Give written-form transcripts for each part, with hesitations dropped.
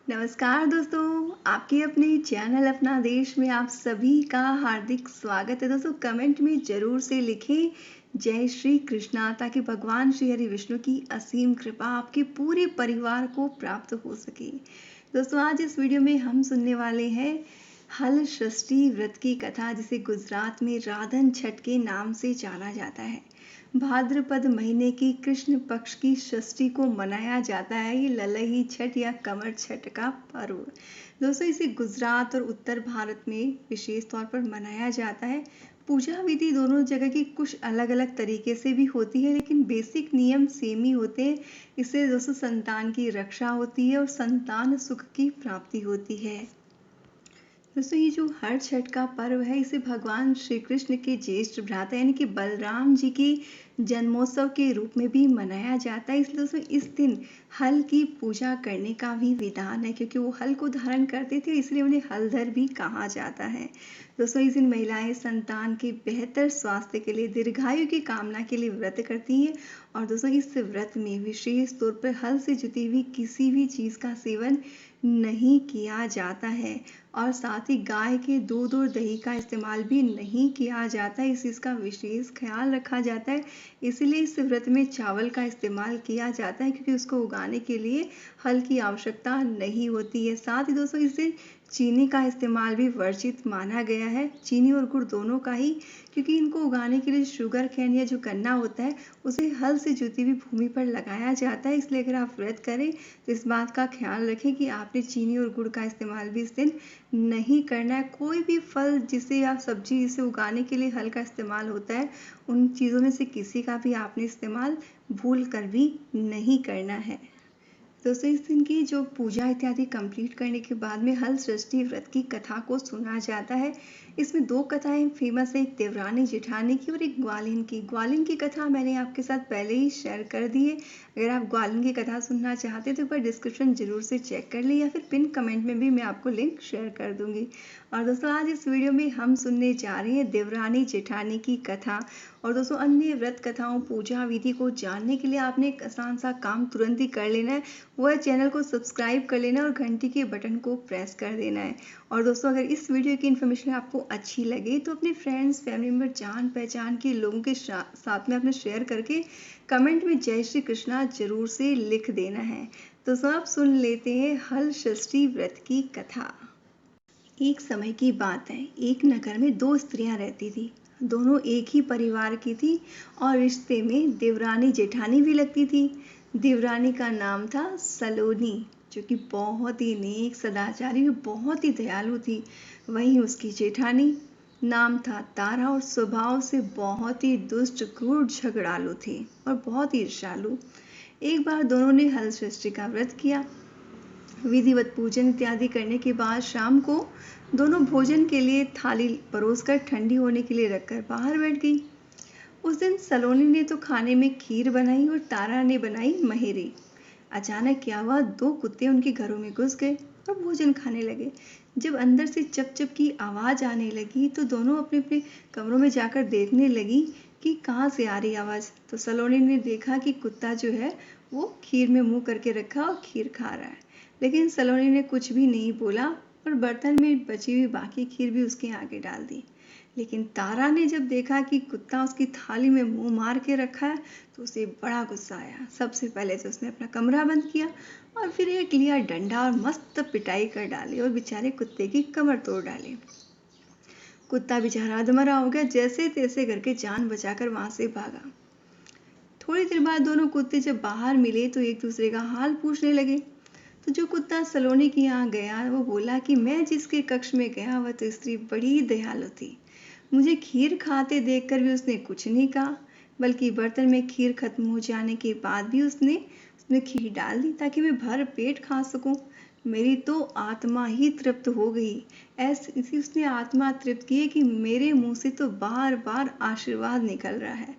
नमस्कार दोस्तों, आपके अपने चैनल अपना देश में आप सभी का हार्दिक स्वागत है। दोस्तों कमेंट में ज़रूर से लिखें जय श्री कृष्णा, ताकि भगवान श्री हरि विष्णु की असीम कृपा आपके पूरे परिवार को प्राप्त हो सके। दोस्तों आज इस वीडियो में हम सुनने वाले हैं हल षष्ठी व्रत की कथा, जिसे गुजरात में राधन छठ के नाम से जाना जाता है। भाद्रपद महीने की कृष्ण पक्ष की षष्ठी को मनाया जाता है ये ललही छठ या कमर छठ का पर्व। दोस्तों इसे गुजरात और उत्तर भारत में विशेष तौर पर मनाया जाता है। पूजा विधि दोनों जगह की कुछ अलग अलग तरीके से भी होती है, लेकिन बेसिक नियम सेम ही होते हैं। इससे दोस्तों संतान की रक्षा होती है और संतान सुख की प्राप्ति होती है। दोस्तों ये जो हर छठ का पर्व है, इसे भगवान श्री कृष्ण के ज्येष्ठ भ्राता यानी कि बलराम जी की जन्मोत्सव के रूप में भी मनाया जाता है। इसलिए दोस्तों इस दिन हल की पूजा करने का भी विधान है, क्योंकि वो हल को धारण करते थे, इसलिए उन्हें हलधर भी कहा जाता है। दोस्तों इस दिन महिलाएं संतान के बेहतर स्वास्थ्य के लिए, दीर्घायु की कामना के लिए व्रत करती हैं। और दोस्तों इस व्रत में विशेष तौर पर हल से जुटी हुई किसी भी चीज़ का सेवन नहीं किया जाता है, और साथ ही गाय के दूध और दही का इस्तेमाल भी नहीं किया जाता है। इस चीज़ का विशेष ख्याल रखा जाता है। इसीलिए इस व्रत में चावल का इस्तेमाल किया जाता है, क्योंकि उसको उगाने के लिए हल की आवश्यकता नहीं होती है। साथ ही दोस्तों इस दिन चीनी का इस्तेमाल भी वर्जित माना गया है, चीनी और गुड़ दोनों का ही, क्योंकि इनको उगाने के लिए शुगर कैन या जो गन्ना होता है उसे हल से जुती हुई भूमि पर लगाया जाता है। इसलिए अगर आप व्रत करें तो इस बात का ख्याल रखें कि आपने चीनी और गुड़ का इस्तेमाल भी इस दिन नहीं करना है। कोई भी फल जिसे या सब्जी जिसे उगाने के लिए हल का इस्तेमाल होता है, उन चीज़ों में से किसी का भी आपने इस्तेमाल भूल कर भी नहीं करना है। दोस्तों इस दिन की जो पूजा इत्यादि कंप्लीट करने के बाद में हल षष्ठी व्रत की कथा को सुना जाता है। इसमें दो कथाएं फेमस है, एक देवरानी जेठानी की और एक ग्वालिन की। ग्वालिन की कथा मैंने आपके साथ पहले ही शेयर कर दी है। अगर आप ग्वालिन की कथा सुनना चाहते हैं तो एक बार डिस्क्रिप्शन जरूर से चेक कर लें, या फिर पिन कमेंट में भी मैं आपको लिंक शेयर कर दूंगी। और दोस्तों आज इस वीडियो में हम सुनने जा रहे हैं देवरानी जेठानी की कथा। और दोस्तों अन्य व्रत कथाओं पूजा विधि को जानने के लिए आपने एक आसान सा काम तुरंत ही कर लेना है, वो है चैनल को सब्सक्राइब कर लेना और घंटी के बटन को प्रेस कर देना है। और दोस्तों अगर इस वीडियो की इन्फॉर्मेशन आपको अच्छी लगे तो अपने फ्रेंड्स फैमिली मेम्बर जान पहचान के लोगों के साथ में अपने शेयर करके कमेंट में जय श्री कृष्णा जरूर से लिख देना है। तो सब आप सुन लेते हैं हल षष्ठी व्रत की कथा। एक समय की बात है, एक नगर में दो स्त्रियां रहती थी। दोनों एक ही परिवार की थी और रिश्ते में देवरानी जेठानी भी लगती थी। देवरानी का नाम था सलोनी, जो कि बहुत ही नेक, सदाचारी और बहुत ही दयालु थी। वहीं उसकी जेठानी नाम था तारा, और स्वभाव से बहुत ही दुष्ट, क्रूर, झगड़ालू थी और बहुत ही ईर्ष्यालु। एक बार दोनों ने हल षष्ठी का व्रत किया। विधिवत पूजन इत्यादि करने के बाद शाम को दोनों भोजन के लिए थाली परोसकर ठंडी होने के लिए रखकर बाहर बैठ गई। उस दिन सलोनी ने तो खाने में खीर बनाई और तारा ने बनाई महेरी। अचानक क्या हुआ, दो कुत्ते उनके घरों में घुस गए और भोजन खाने लगे। जब अंदर से चप चप की आवाज आने लगी तो दोनों अपने अपने कमरों में जाकर देखने लगी कि कहाँ से आ रही आवाज। तो सलोनी ने देखा कि कुत्ता जो है वो खीर में मुंह करके रखा और खीर खा रहा है, लेकिन सलोनी ने कुछ भी नहीं बोला और बर्तन में बची हुई बाकी खीर भी उसके आगे डाल दी। लेकिन तारा ने जब देखा कि कुत्ता उसकी थाली में मुंह मार के रखा है तो उसे बड़ा गुस्सा आया। सबसे पहले तो उसने अपना कमरा बंद किया और फिर एक लिया डंडा और मस्त पिटाई कर डाली और बेचारे कुत्ते की कमर तोड़ डाली। कुत्ता बेचारा अधमरा हो गया, जैसे तैसे करके जान बचाकर वहां से भागा। थोड़ी देर बाद दोनों कुत्ते जब बाहर मिले तो एक दूसरे का हाल पूछने लगे। तो जो कुत्ता सलोनी के यहाँ गया वो बोला कि मैं जिसके कक्ष में गया वह तो स्त्री बड़ी दयालु थी। मुझे खीर खाते देखकर भी उसने कुछ नहीं कहा, बल्कि बर्तन में खीर खत्म हो जाने के बाद भी उसने खीर डाल दी ताकि मैं भर पेट खा सकूं। मेरी तो आत्मा ही तृप्त हो गई। ऐसी उसने आत्मा तृप्त की है कि मेरे मुंह से तो बार बार आशीर्वाद निकल रहा है।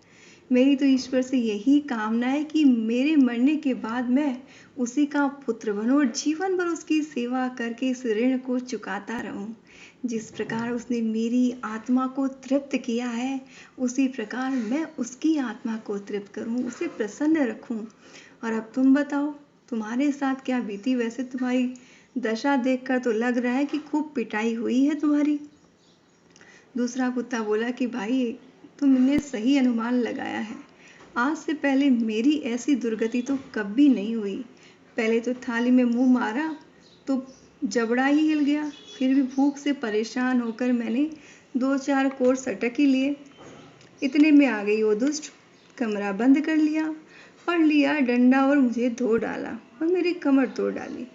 मेरी तो ईश्वर से यही कामना है कि मेरे मरने के बाद मैं उसी का पुत्र बनूं और जीवन भर उसकी सेवा करके इस ऋण को चुकाता रहूं। जिस प्रकार उसने मेरी आत्मा को तृप्त किया है, उसी प्रकार मैं उसकी आत्मा को तृप्त करूं, उसे प्रसन्न रखूं। और अब तुम बताओ, तुम्हारे साथ क्या बीती? वैसे तुम्हारी दशा देखकर तो लग रहा है कि खूब पिटाई हुई है तुम्हारी। दूसरा कुत्ता बोला कि भाई, तुमने सही अनुमान लगाया है। आज से पहले मेरी ऐसी दुर्गति तो कभी नहीं हुई। पहले तो थाली में मुंह मारा तो जबड़ा ही हिल गया, फिर भी भूख से परेशान होकर मैंने 2-4 कोर सटक ही लिए। इतने में आ गई वो दुष्ट, कमरा बंद कर लिया और लिया डंडा और मुझे धो डाला और मेरी कमर तोड़ डाली।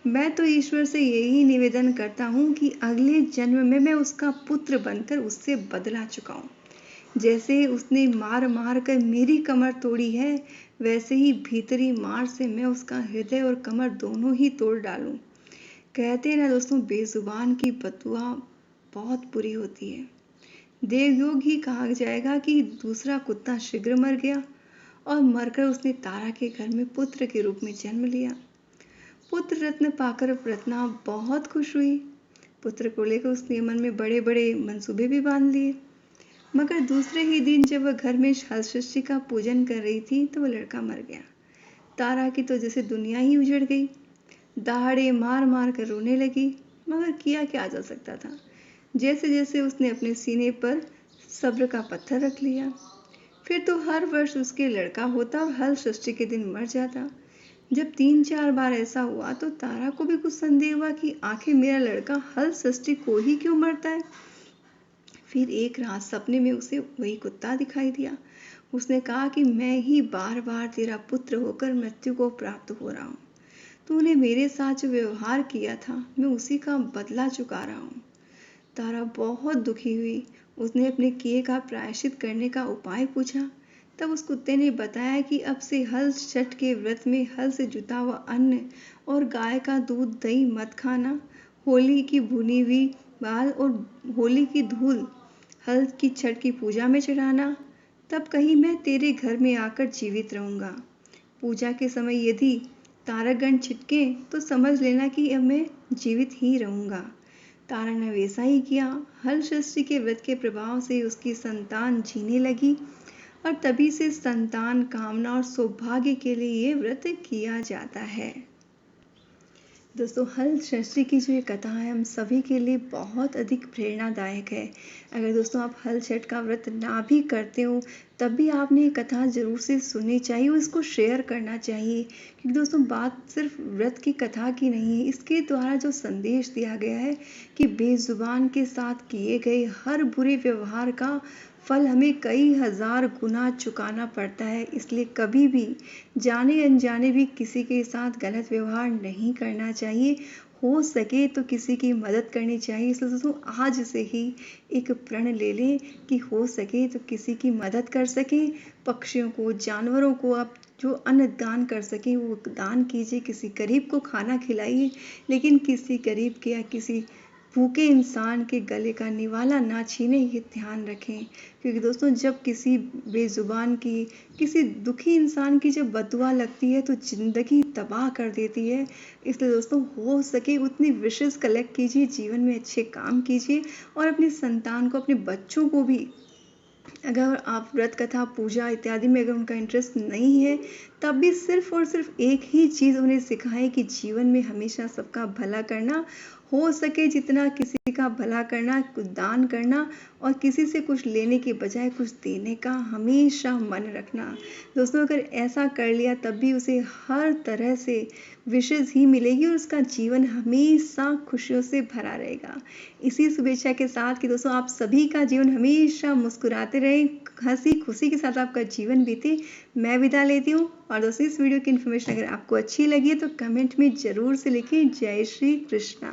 मैं तो ईश्वर से यही निवेदन करता हूँ कि अगले जन्म में मैं उसका पुत्र बनकर उससे बदला चुकाऊं। जैसे उसने मार मार कर मेरी कमर तोड़ी है, वैसे ही भीतरी मार से मैं उसका हृदय और कमर दोनों ही तोड़ डालूं। कहते हैं ना दोस्तों, बेजुबान की बददुआ बहुत बुरी होती है। देवयोग ही कहा जाएगा कि दूसरा कुत्ता शीघ्र मर गया और मरकर उसने तारा के घर में पुत्र के रूप में जन्म लिया। पुत्र रत्न पाकर रत्ना बहुत खुश हुई। पुत्र को लेकर उसने मन में बड़े बड़े मंसूबे भी बांध लिए। मगर दूसरे ही दिन जब वह घर में हलषष्ठी का पूजन कर रही थी तो वह लड़का मर गया। तारा की तो जैसे दुनिया ही उजड़ गई। दहाड़े मार मार कर रोने लगी, मगर किया क्या जा सकता था। जैसे जैसे उसने अपने सीने पर सब्र का पत्थर रख लिया। फिर तो हर वर्ष उसके लड़का होता और हलषष्ठी के दिन मर जाता। जब 3-4 बार ऐसा हुआ तो तारा को भी कुछ संदेह हुआ कि आखिर मेरा लड़का हलषष्ठी को ही क्यों मरता है। फिर एक रात सपने में उसे वही कुत्ता दिखाई दिया। उसने कहा कि मैं ही बार बार तेरा पुत्र होकर मृत्यु को प्राप्त हो रहा हूँ। तूने मेरे साथ जो व्यवहार किया था, मैं उसी का बदला चुका रहा हूँ। तारा बहुत दुखी हुई। उसने अपने किए का प्रायश्चित करने का उपाय पूछा। तब उस कुत्ते ने बताया कि अब से हल छठ के व्रत में हल से जुता हुआ अन्न और गाय का दूध दही मत खाना। होली की भुनी हुई बाल और होली की धूल हल की छठ की पूजा में चढ़ाना। तब कहीं मैं तेरे घर में आकर जीवित रहूंगा। पूजा के समय यदि तारागण छिटके तो समझ लेना कि अब मैं जीवित ही रहूंगा। तारा ने वैसा ही किया। हलषष्ठी के व्रत के प्रभाव से उसकी संतान जीने लगी और तभी से संतान कामना और सौभाग्य के लिए ये व्रत किया जाता है। दोस्तों, हलषष्ठी की जो ये कथा है हम सभी के लिए बहुत अधिक प्रेरणादायक है। अगर दोस्तों आप हल छठ का व्रत ना भी करते हो तब भी आपने ये कथा जरूर से सुननी चाहिए और इसको शेयर करना चाहिए, क्योंकि दोस्तों बात सिर्फ व्रत की कथा की नहीं है। इसके द्वारा जो संदेश दिया गया है कि बेजुबान के साथ किए गए हर बुरे व्यवहार का फल हमें कई हजार गुना चुकाना पड़ता है। इसलिए कभी भी जाने अनजाने भी किसी के साथ गलत व्यवहार नहीं करना चाहिए। हो सके तो किसी की मदद करनी चाहिए। इसलिए दोस्तों आज से ही एक प्रण ले लें कि हो सके तो किसी की मदद कर सकें। पक्षियों को, जानवरों को आप जो अन्न दान कर सकें वो दान कीजिए। किसी गरीब को खाना खिलाइए, लेकिन किसी गरीब के या किसी भूखे इंसान के गले का निवाला ना छीने, ये ध्यान रखें। क्योंकि दोस्तों जब किसी बेजुबान की, किसी दुखी इंसान की जब बददुआ लगती है तो जिंदगी तबाह कर देती है। इसलिए दोस्तों हो सके उतनी विशेष कलेक्ट कीजिए, जीवन में अच्छे काम कीजिए और अपनी संतान को, अपने बच्चों को भी, अगर आप व्रत कथा पूजा इत्यादि में अगर उनका इंटरेस्ट नहीं है तब भी सिर्फ और सिर्फ एक ही चीज़ उन्हें सिखाएं कि जीवन में हमेशा सबका भला करना, हो सके जितना किसी का भला करना, कुछ दान करना और किसी से कुछ लेने के बजाय कुछ देने का हमेशा मन रखना। दोस्तों अगर ऐसा कर लिया तब भी उसे हर तरह से विशेष ही मिलेगी और उसका जीवन हमेशा खुशियों से भरा रहेगा। इसी शुभेच्छा के साथ कि दोस्तों आप सभी का जीवन हमेशा मुस्कुराते रहे, हंसी खुशी के साथ आपका जीवन बीते, मैं विदा लेती हूँ। और दोस्तों इस वीडियो की इन्फॉर्मेशन अगर आपको अच्छी लगी है तो कमेंट में जरूर से लिखें। जय श्री कृष्णा।